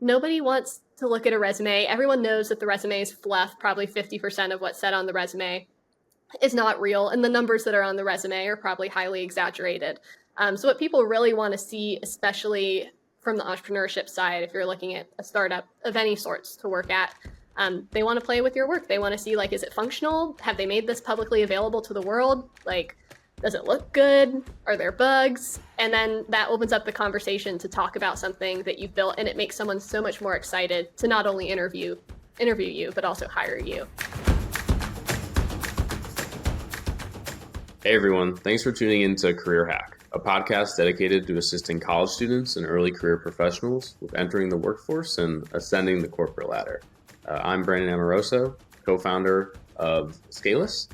nobody wants to look at a resume. Everyone knows that the resume is fluff. Probably 50% of what's said on the resume is not real, and the numbers that are on the resume are probably highly exaggerated. So what people really want to see, especially from the entrepreneurship side, if you're looking at a startup of any sorts to work at, they want to play with your work. They want to see, like, is it functional? Have they made this publicly available to the world? Like, does it look good? Are there bugs? And then that opens up the conversation to talk about something that you've built, and it makes someone so much more excited to not only interview you, but also hire you. Hey everyone, thanks for tuning in to Career Hack, a podcast dedicated to assisting college students and early career professionals with entering the workforce and ascending the corporate ladder. I'm Brandon Amoroso, co-founder of Scaleless,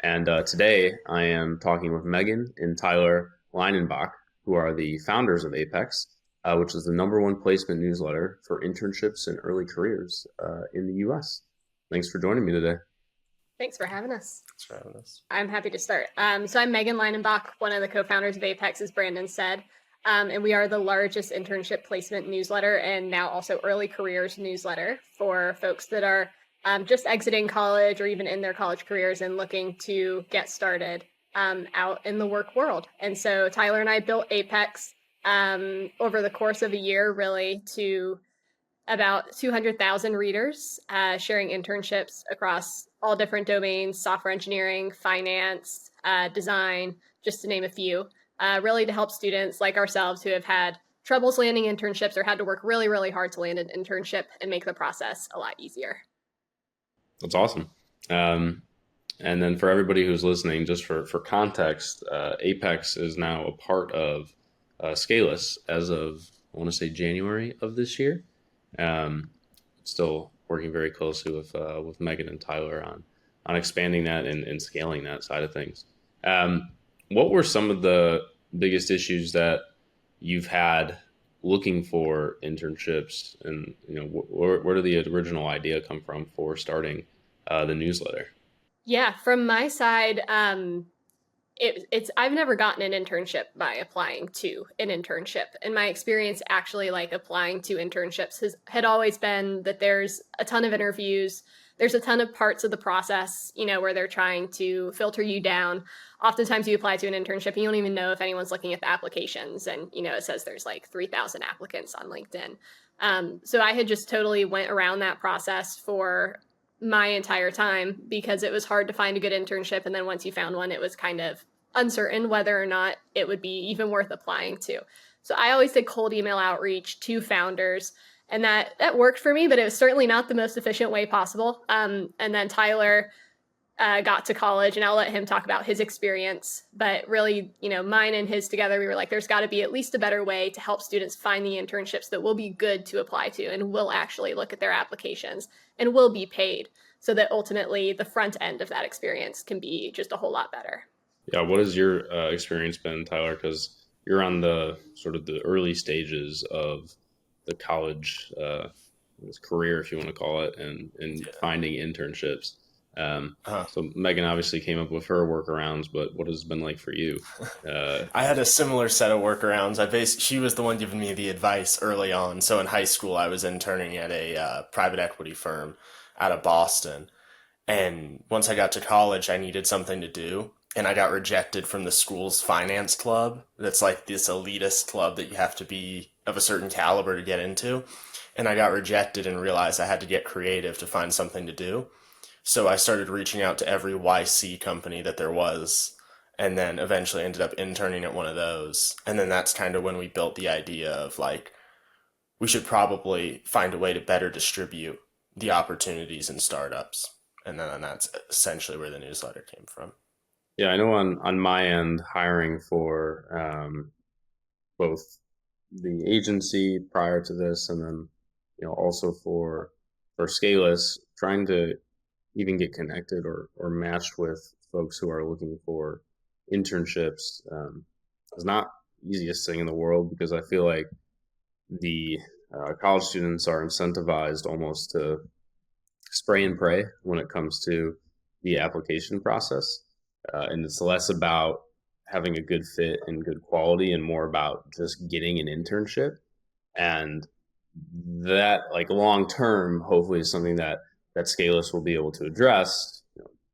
and today I am talking with Megan and Tyler Leinenbach, who are the founders of Apex, which is the #1 placement newsletter for internships and early careers in the U.S. Thanks for joining me today. Thanks for having us. Thanks for having us. I'm happy to start. So I'm Megan Leinenbach, one of the co-founders of Apex, as Brandon said. And we are the largest internship placement newsletter and now also early careers newsletter for folks that are just exiting college or even in their college careers and looking to get started out in the work world. And so Tyler and I built Apex over the course of a year, really, to about 200,000 readers, sharing internships across all different domains: software engineering, finance, design, just to name a few, really to help students like ourselves who have had troubles landing internships or had to work really, really hard to land an internship and make the process a lot easier. That's awesome. And then for everybody who's listening, just for context, Apex is now a part of Scaleless as of, I want to say, January of this year. Still working very closely with Megan and Tyler on expanding that and scaling that side of things. What were some of the biggest issues that you've had looking for internships, and where did the original idea come from for starting the newsletter? Yeah, from my side, it's I've never gotten an internship by applying to an internship. And my experience actually, like, applying to internships had always been that there's a ton of interviews. There's a ton of parts of the process, where they're trying to filter you down. Oftentimes you apply to an internship and you don't even know if anyone's looking at the applications. And, it says there's like 3,000 applicants on LinkedIn. So I had just totally went around that process for my entire time because it was hard to find a good internship. And then once you found one, it was kind of uncertain whether or not it would be even worth applying to. So I always did cold email outreach to founders, and that worked for me, but it was certainly not the most efficient way possible. And then Tyler got to college, and I'll let him talk about his experience. But really, mine and his together, we were like, there's got to be at least a better way to help students find the internships that will be good to apply to and will actually look at their applications and will be paid, so that ultimately the front end of that experience can be just a whole lot better. Yeah, what has your experience been, Tyler? Because you're on the sort of the early stages of the college career, if you want to call it, and finding internships. So Megan obviously came up with her workarounds, but what has it been like for you? I had a similar set of workarounds. She was the one giving me the advice early on. So in high school, I was interning at a private equity firm out of Boston. And once I got to college, I needed something to do. And I got rejected from the school's finance club. That's like this elitist club that you have to be of a certain caliber to get into. And I got rejected and realized I had to get creative to find something to do. So I started reaching out to every YC company that there was, and then eventually ended up interning at one of those. And then that's kind of when we built the idea of, like, we should probably find a way to better distribute the opportunities in startups. And then that's essentially where the newsletter came from. Yeah, I know on my end, hiring for both the agency prior to this, and then also for Scaleless, trying to even get connected or matched with folks who are looking for internships is not the easiest thing in the world, because I feel like the college students are incentivized almost to spray and pray when it comes to the application process. And it's less about having a good fit and good quality and more about just getting an internship. And that like long term, hopefully is something that Scalus will be able to address,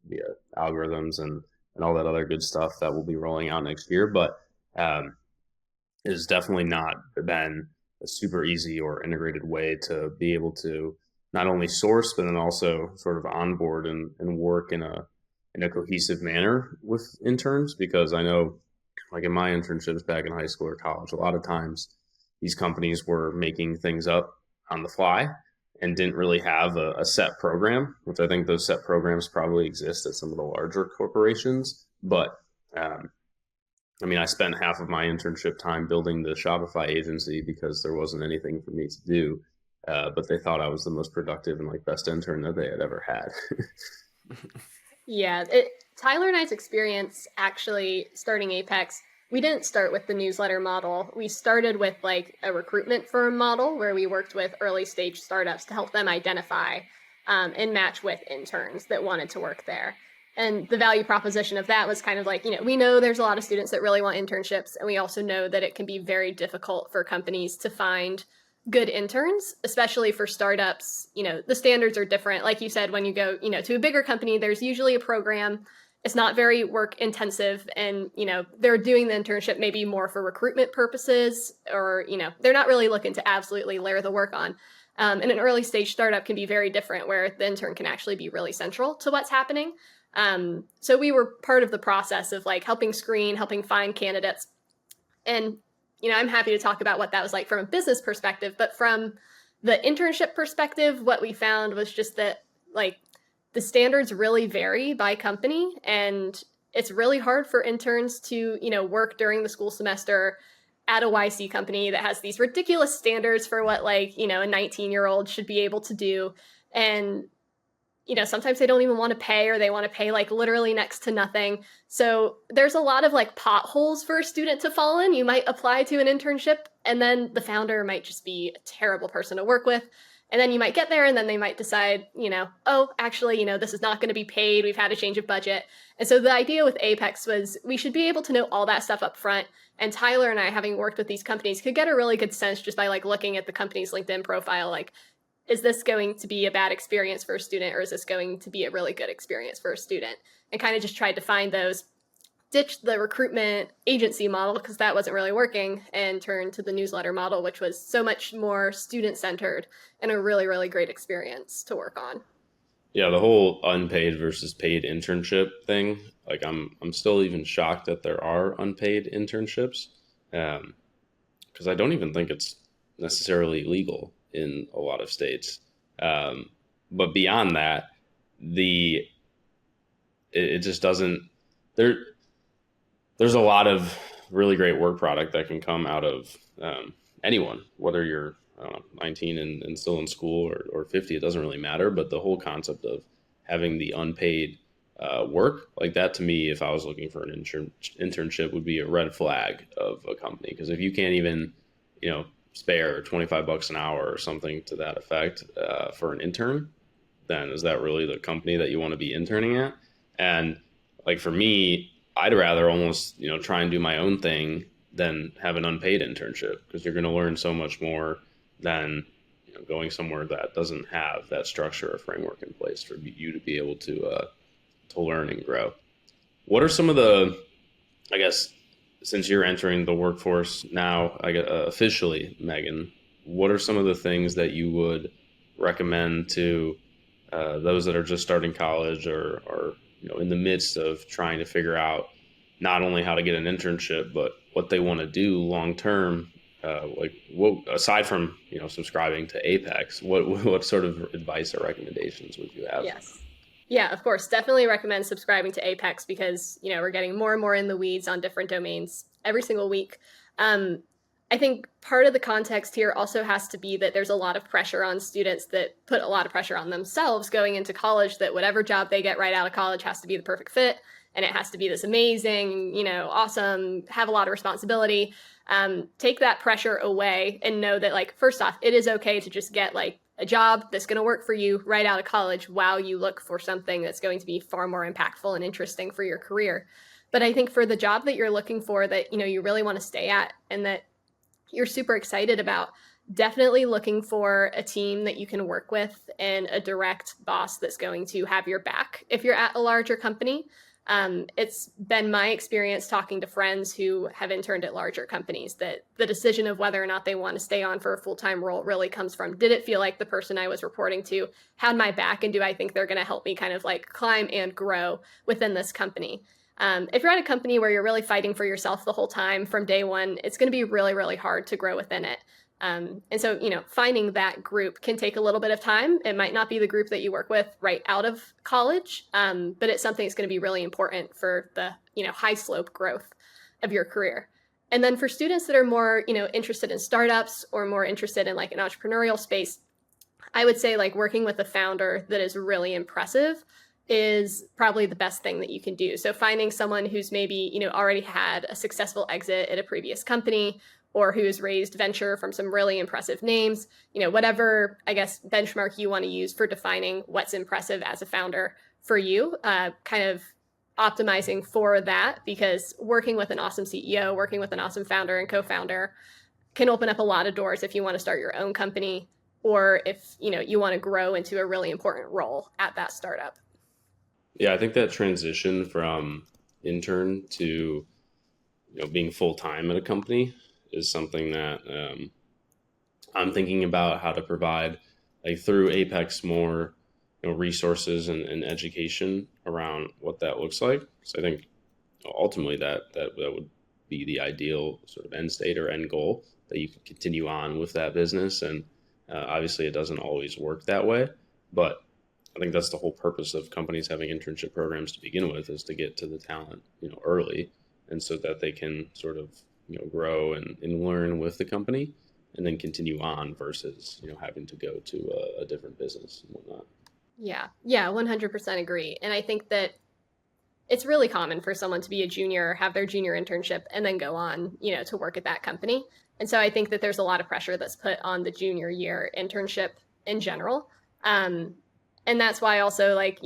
via algorithms and all that other good stuff that will be rolling out next year. But um, it has definitely not been a super easy or integrated way to be able to not only source but then also sort of onboard and work in a cohesive manner with interns, because I know like in my internships back in high school or college, a lot of times these companies were making things up on the fly and didn't really have a set program, which I think those set programs probably exist at some of the larger corporations. But um, I mean, I spent half of my internship time building the Shopify agency because there wasn't anything for me to do. But they thought I was the most productive and like best intern that they had ever had. Yeah, Tyler and I's experience actually starting Apex, we didn't start with the newsletter model. We started with like a recruitment firm model where we worked with early stage startups to help them identify and match with interns that wanted to work there. And the value proposition of that was kind of like, we know there's a lot of students that really want internships, and we also know that it can be very difficult for companies to find good interns, especially for startups. The standards are different. Like you said, when you go, to a bigger company, there's usually a program. It's not very work intensive, and they're doing the internship maybe more for recruitment purposes, or they're not really looking to absolutely layer the work on. And an early stage startup can be very different, where the intern can actually be really central to what's happening. So we were part of the process of like helping screen, helping find candidates. And I'm happy to talk about what that was like from a business perspective, but from the internship perspective, what we found was just that like the standards really vary by company, and it's really hard for interns to, work during the school semester at a YC company that has these ridiculous standards for what like, a 19-year-old should be able to do. And sometimes they don't even want to pay, or they want to pay like literally next to nothing. So there's a lot of like potholes for a student to fall in. You might apply to an internship, and then the founder might just be a terrible person to work with. And then you might get there, and then they might decide, oh, actually, this is not going to be paid. We've had a change of budget. And so the idea with Apex was we should be able to know all that stuff up front. And Tyler and I, having worked with these companies, could get a really good sense just by like looking at the company's LinkedIn profile, like, is this going to be a bad experience for a student, or is this going to be a really good experience for a student? And kind of just tried to find those, ditch the recruitment agency model because that wasn't really working, and turn to the newsletter model, which was so much more student-centered and a really, really great experience to work on. Yeah, the whole unpaid versus paid internship thing, like I'm still even shocked that there are unpaid internships, because I don't even think it's necessarily legal in a lot of states. Um, but beyond that, the it just doesn't there. There's a lot of really great work product that can come out of anyone, whether you're I don't know, 19 and still in school, or 50. It doesn't really matter. But the whole concept of having the unpaid work like that, to me, if I was looking for an internship, would be a red flag of a company. Because if you can't even, spare $25 an hour or something to that effect for an intern, then is that really the company that you want to be interning at? And like for me, I'd rather almost, try and do my own thing than have an unpaid internship, because you're going to learn so much more than going somewhere that doesn't have that structure or framework in place for you to be able to learn and grow. What are some of the, I guess, since you're entering the workforce now, officially, Megan, what are some of the things that you would recommend to those that are just starting college, or in the midst of trying to figure out not only how to get an internship, but what they want to do long term? Like, what, aside from subscribing to Apex, what sort of advice or recommendations would you have? Yes. Yeah, of course. Definitely recommend subscribing to Apex because, we're getting more and more in the weeds on different domains every single week. I think part of the context here also has to be that there's a lot of pressure on students that put a lot of pressure on themselves going into college, that whatever job they get right out of college has to be the perfect fit, and it has to be this amazing, awesome, have a lot of responsibility. Take that pressure away and know that, like, first off, it is okay to just get like a job that's going to work for you right out of college while you look for something that's going to be far more impactful and interesting for your career. But I think for the job that you're looking for, that you really want to stay at and that you're super excited about, definitely looking for a team that you can work with and a direct boss that's going to have your back if you're at a larger company. It's been my experience talking to friends who have interned at larger companies that the decision of whether or not they want to stay on for a full-time role really comes from, did it feel like the person I was reporting to had my back, and do I think they're going to help me kind of like climb and grow within this company? If you're at a company where you're really fighting for yourself the whole time from day one, it's going to be really, really hard to grow within it. And so, finding that group can take a little bit of time. It might not be the group that you work with right out of college, but it's something that's going to be really important for the, high slope growth of your career. And then for students that are more, interested in startups or more interested in like an entrepreneurial space, I would say like working with a founder that is really impressive is probably the best thing that you can do. So finding someone who's maybe, already had a successful exit at a previous company, or who's raised venture from some really impressive names, whatever, I guess, benchmark you want to use for defining what's impressive as a founder for you, kind of optimizing for that, because working with an awesome CEO, working with an awesome founder and co-founder can open up a lot of doors if you want to start your own company, or if, you want to grow into a really important role at that startup. Yeah, I think that transition from intern to being full time at a company is something that I'm thinking about how to provide, like through Apex, more resources and education around what that looks like. So I think ultimately that would be the ideal sort of end state or end goal, that you can continue on with that business. And obviously, it doesn't always work that way, but I think that's the whole purpose of companies having internship programs to begin with, is to get to the talent, early, and so that they can sort of, grow and learn with the company and then continue on versus, having to go to a different business and whatnot. Yeah, 100% agree. And I think that it's really common for someone to be a junior, have their junior internship, and then go on, to work at that company. And so I think that there's a lot of pressure that's put on the junior year internship in general. And that's why also, like,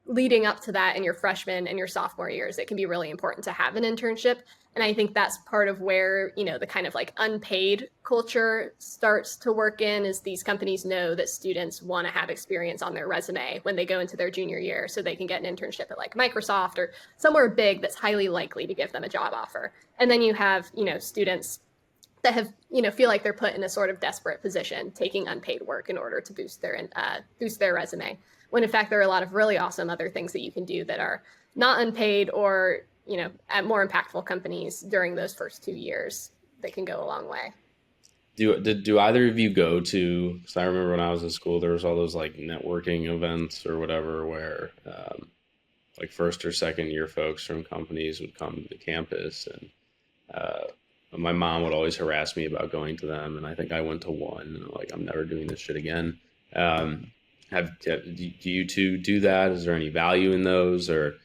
leading up to that in your freshman and your sophomore years, it can be really important to have an internship. And I think that's part of where, the kind of like unpaid culture starts to work in, is these companies know that students want to have experience on their resume when they go into their junior year, so they can get an internship at like Microsoft or somewhere big that's highly likely to give them a job offer. And then you have, students that have, feel like they're put in a sort of desperate position, taking unpaid work in order to boost their resume, when in fact there are a lot of really awesome other things that you can do that are not unpaid, or at more impactful companies during those first 2 years that can go a long way. Do either of you go to? Because I remember when I was in school, there was all those like networking events or whatever, where like first or second year folks from companies would come to the campus, and my mom would always harass me about going to them, and I think I went to one, and like, I'm never doing this shit again. Do you two do that? Is there any value in those, or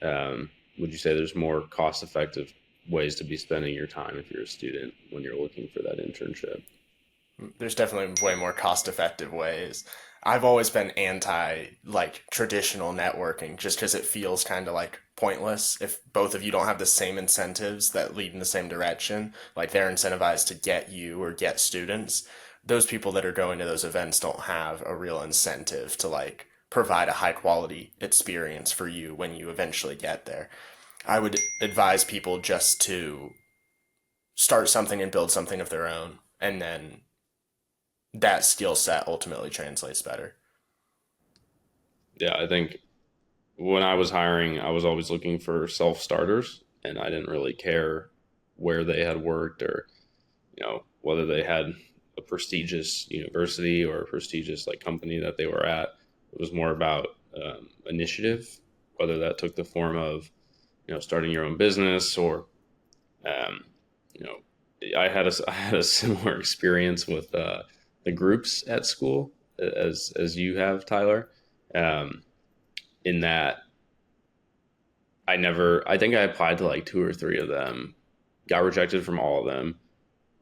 would you say there's more cost-effective ways to be spending your time if you're a student when you're looking for that internship? There's definitely way more cost-effective ways. I've always been anti like traditional networking, just because it feels kind of like pointless if both of you don't have the same incentives that lead in the same direction. Like, they're incentivized to get you or get students. Those people that are going to those events don't have a real incentive to like provide a high quality experience for you when you eventually get there. I would advise people just to start something and build something of their own, and then that skill set ultimately translates better. Yeah, I think when I was hiring, I was always looking for self-starters, and I didn't really care where they had worked, or whether they had a prestigious university or a prestigious like company that they were at. It was more about initiative, whether that took the form of starting your own business, or um, you know I had a similar experience with the groups at school as you have, Tyler. Um, in that I think I applied to like two or three of them, got rejected from all of them,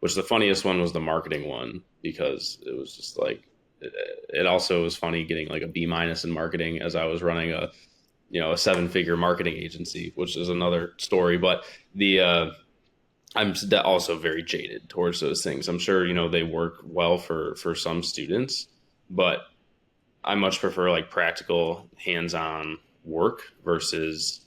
which the funniest one was the marketing one, because it was just like, it also was funny getting like a B- in marketing, as I was running a 7-figure marketing agency, which is another story. But the I'm also very jaded towards those things. I'm sure, they work well for some students, but I much prefer like practical hands-on work versus,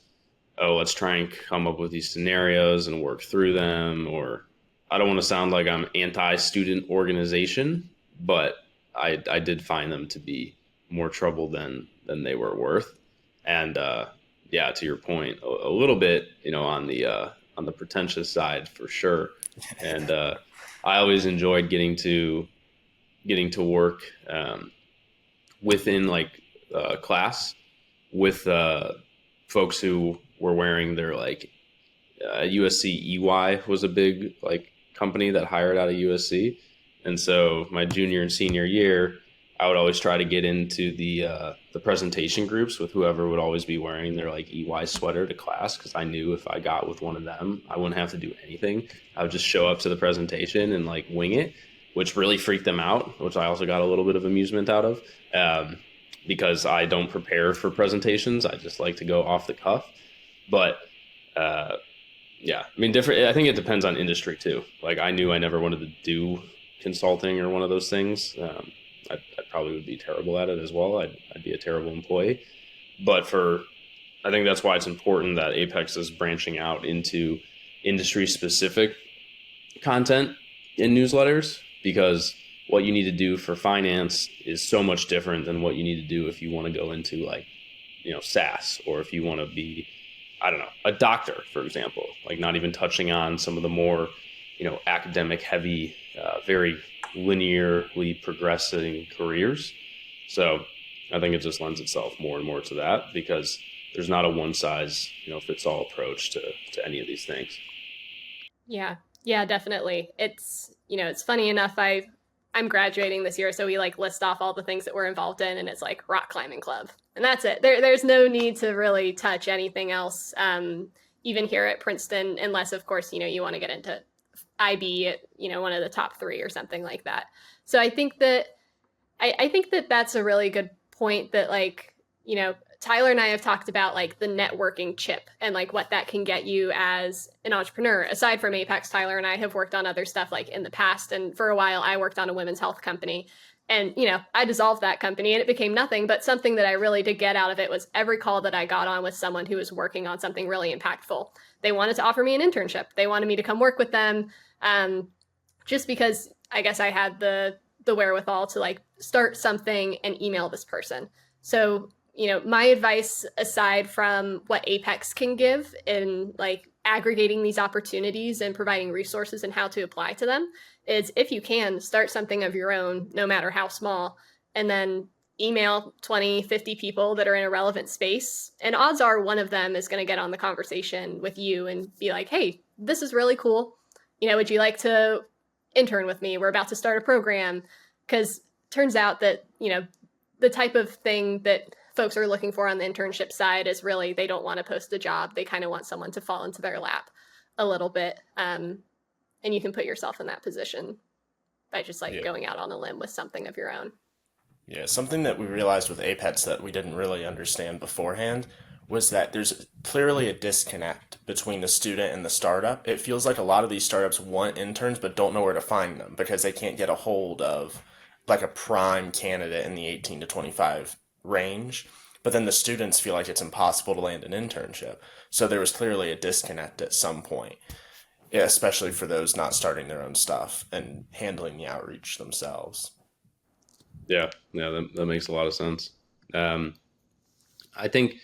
oh, let's try and come up with these scenarios and work through them. Or I don't want to sound like I'm anti-student organization, but I did find them to be more trouble than they were worth. And yeah, to your point, a little bit, on the pretentious side for sure. And I always enjoyed getting to work within like class with folks who were wearing their like USC EY was a big like company that hired out of USC, and so my junior and senior year, I would always try to get into the presentation groups with whoever would always be wearing their like EY sweater to class, because I knew if I got with one of them, I wouldn't have to do anything. I would just show up to the presentation and like wing it, which really freaked them out, which I also got a little bit of amusement out of. Because I don't prepare for presentations. I just like to go off the cuff. But uh, yeah, I mean, different. I think it depends on industry too. Like I knew I never wanted to do consulting or one of those things. I probably would be terrible at it as well. I'd be a terrible employee. But I think that's why it's important that Apex is branching out into industry specific content in newsletters, because what you need to do for finance is so much different than what you need to do if you want to go into like, SaaS, or if you want to be, I don't know, a doctor, for example, like not even touching on some of the more, academic heavy, very linearly progressing careers. So I think it just lends itself more and more to that, because there's not a one size, fits all approach to any of these things. Yeah. Yeah, definitely. It's funny enough. I'm graduating this year, so we like list off all the things that we're involved in, and it's like rock climbing club, and that's it. There's no need to really touch anything else, even here at Princeton, unless of course you want to get into IB at one of the top 3 or something like that. So I think that that's a really good point. That like Tyler and I have talked about like the networking chip and like what that can get you as an entrepreneur. Aside from Apex, Tyler and I have worked on other stuff like in the past. And for a while, I worked on a women's health company. And, I dissolved that company and it became nothing. But something that I really did get out of it was every call that I got on with someone who was working on something really impactful. They wanted to offer me an internship. They wanted me to come work with them, just because I guess I had the wherewithal to like start something and email this person. So my advice, aside from what Apex can give in like aggregating these opportunities and providing resources and how to apply to them, is if you can, start something of your own, no matter how small, and then email 20, 50 people that are in a relevant space. And odds are one of them is going to get on the conversation with you and be like, hey, this is really cool. Would you like to intern with me? We're about to start a program. Because turns out that, the type of thing that folks are looking for on the internship side is really, they don't want to post a job. They kind of want someone to fall into their lap a little bit. And you can put yourself in that position by just like going out on a limb with something of your own. Yeah, something that we realized with Apex that we didn't really understand beforehand was that there's clearly a disconnect between the student and the startup. It feels like a lot of these startups want interns but don't know where to find them because they can't get a hold of like a prime candidate in the 18 to 25 range. But then the students feel like it's impossible to land an internship. So there was clearly a disconnect at some point, yeah, especially for those not starting their own stuff and handling the outreach themselves. Yeah, that makes a lot of sense. I think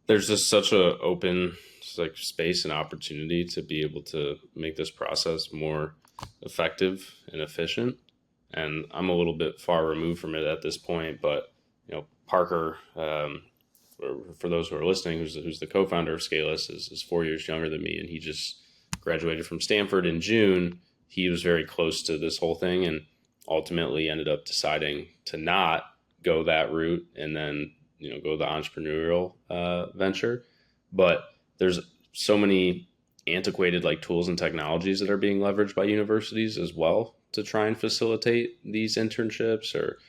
there's just such a open like space and opportunity to be able to make this process more effective and efficient. And I'm a little bit far removed from it at this point, but Parker, for those who are listening, who's the co-founder of Scaleless, is 4 years younger than me, and he just graduated from Stanford in June. He was very close to this whole thing, and ultimately ended up deciding to not go that route and then go the entrepreneurial venture. But there's so many antiquated like tools and technologies that are being leveraged by universities as well to try and facilitate these internships, or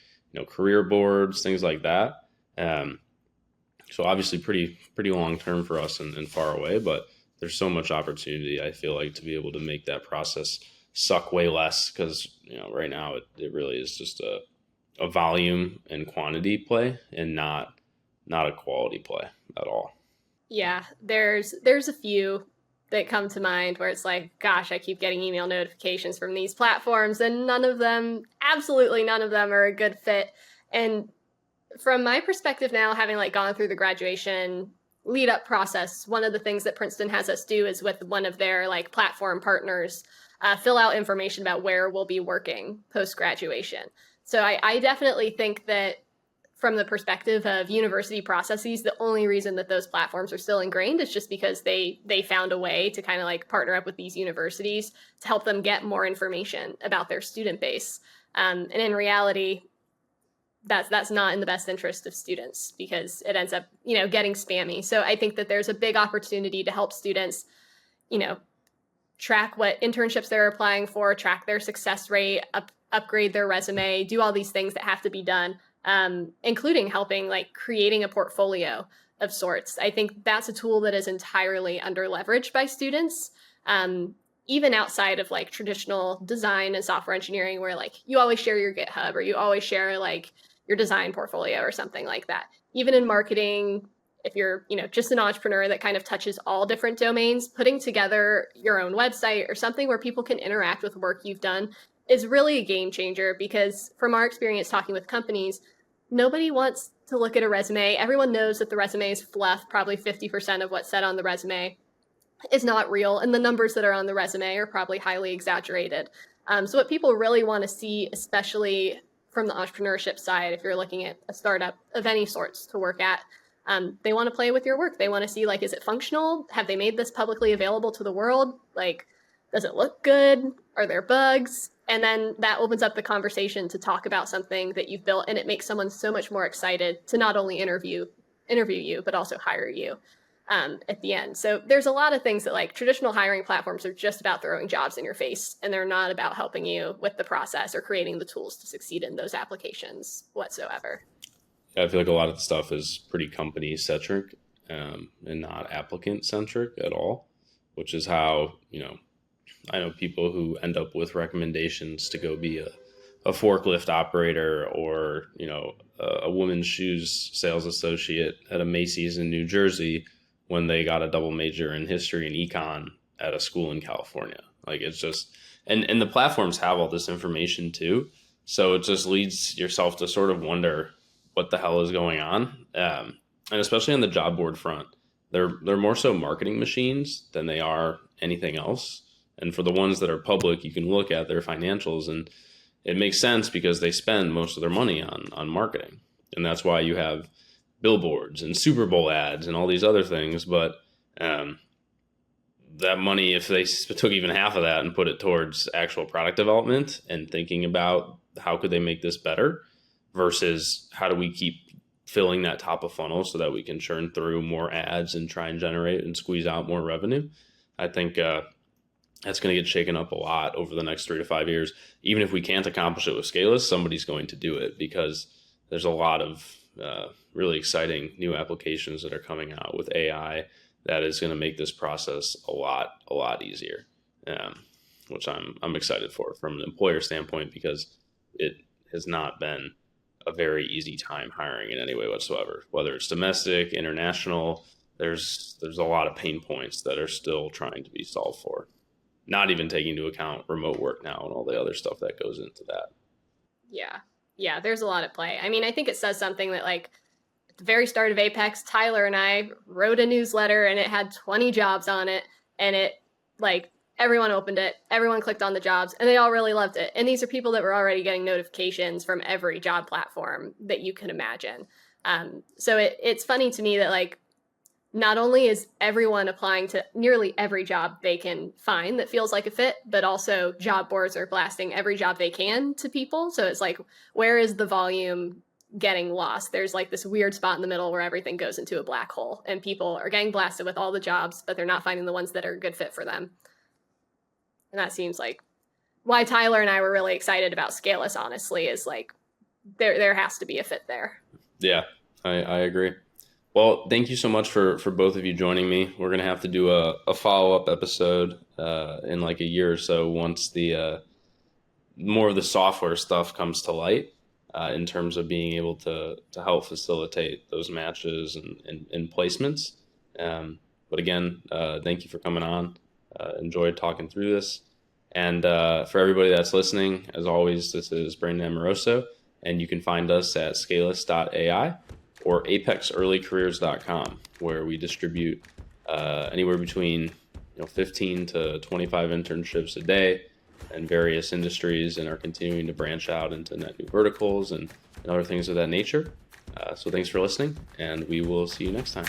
career boards, things like that. So obviously pretty long term for us and far away, but there's so much opportunity, I feel like, to be able to make that process suck way less, because right now it really is just a volume and quantity play, and not a quality play at all. Yeah, there's a few that come to mind where it's like, gosh, I keep getting email notifications from these platforms, and absolutely none of them are a good fit. And from my perspective now, having like gone through the graduation lead up process, one of the things that Princeton has us do is with one of their like platform partners, fill out information about where we'll be working post graduation. So I definitely think that from the perspective of university processes, the only reason that those platforms are still ingrained is just because they found a way to kind of like partner up with these universities to help them get more information about their student base. And in reality, that's not in the best interest of students because it ends up getting spammy. So I think that there's a big opportunity to help students you know track what internships they're applying for, track their success rate, upgrade their resume, do all these things that have to be done, including helping like creating a portfolio of sorts. I think that's a tool that is entirely under leveraged by students, even outside of like traditional design and software engineering, where like you always share your GitHub or you always share like your design portfolio or something like that. Even in marketing, if you're just an entrepreneur that kind of touches all different domains, putting together your own website or something where people can interact with work you've done is really a game changer, because from our experience talking with companies, nobody wants to look at a resume. Everyone knows that the resume is fluff. Probably 50% of what's said on the resume is not real, and the numbers that are on the resume are probably highly exaggerated. So what people really want to see, especially from the entrepreneurship side, if you're looking at a startup of any sorts to work at, they want to play with your work. They want to see, like, is it functional? Have they made this publicly available to the world? Like, does it look good? Are there bugs? And then that opens up the conversation to talk about something that you've built, and it makes someone so much more excited to not only interview you, but also hire you at the end. So there's a lot of things that like traditional hiring platforms are just about throwing jobs in your face, and they're not about helping you with the process or creating the tools to succeed in those applications whatsoever. Yeah, I feel like a lot of the stuff is pretty company centric, and not applicant centric at all, which is how, I know people who end up with recommendations to go be a forklift operator, or, a women's shoes sales associate at a Macy's in New Jersey when they got a double major in history and econ at a school in California. Like, it's just, and the platforms have all this information too. So it just leads yourself to sort of wonder what the hell is going on. And especially on the job board front, they're more so marketing machines than they are anything else. And for the ones that are public, you can look at their financials, and it makes sense because they spend most of their money on marketing. And that's why you have billboards and Super Bowl ads and all these other things. But that money, if they took even half of that and put it towards actual product development and thinking about how could they make this better versus how do we keep filling that top of funnel so that we can churn through more ads and try and generate and squeeze out more revenue, I think that's going to get shaken up a lot over the next 3 to 5 years. Even if we can't accomplish it with Scaleless, somebody's going to do it, because there's a lot of really exciting new applications that are coming out with AI that is going to make this process a lot easier, which I'm excited for from an employer standpoint, because it has not been a very easy time hiring in any way whatsoever, whether it's domestic, international. There's a lot of pain points that are still trying to be solved for, not even taking into account remote work now and all the other stuff that goes into that. Yeah, there's a lot at play. I mean, I think it says something that like at the very start of Apex, Tyler and I wrote a newsletter and it had 20 jobs on it, and it like everyone opened it, everyone clicked on the jobs, and they all really loved it. And these are people that were already getting notifications from every job platform that you can imagine. So it's funny to me that like not only is everyone applying to nearly every job they can find that feels like a fit, but also job boards are blasting every job they can to people. So it's like, where is the volume getting lost? There's like this weird spot in the middle where everything goes into a black hole, and people are getting blasted with all the jobs, but they're not finding the ones that are a good fit for them. And that seems like why Tyler and I were really excited about Scaleless, honestly, is like there has to be a fit there. Yeah, I agree. Well, thank you so much for both of you joining me. We're gonna have to do a follow-up episode in like a year or so once the more of the software stuff comes to light in terms of being able to help facilitate those matches and placements. But again, thank you for coming on. Enjoyed talking through this. And for everybody that's listening, as always, this is Brandon Amoroso, and you can find us at scalus.ai or apexearlycareers.com, where we distribute anywhere between 15 to 25 internships a day in various industries, and are continuing to branch out into net new verticals and other things of that nature. So thanks for listening, and we will see you next time.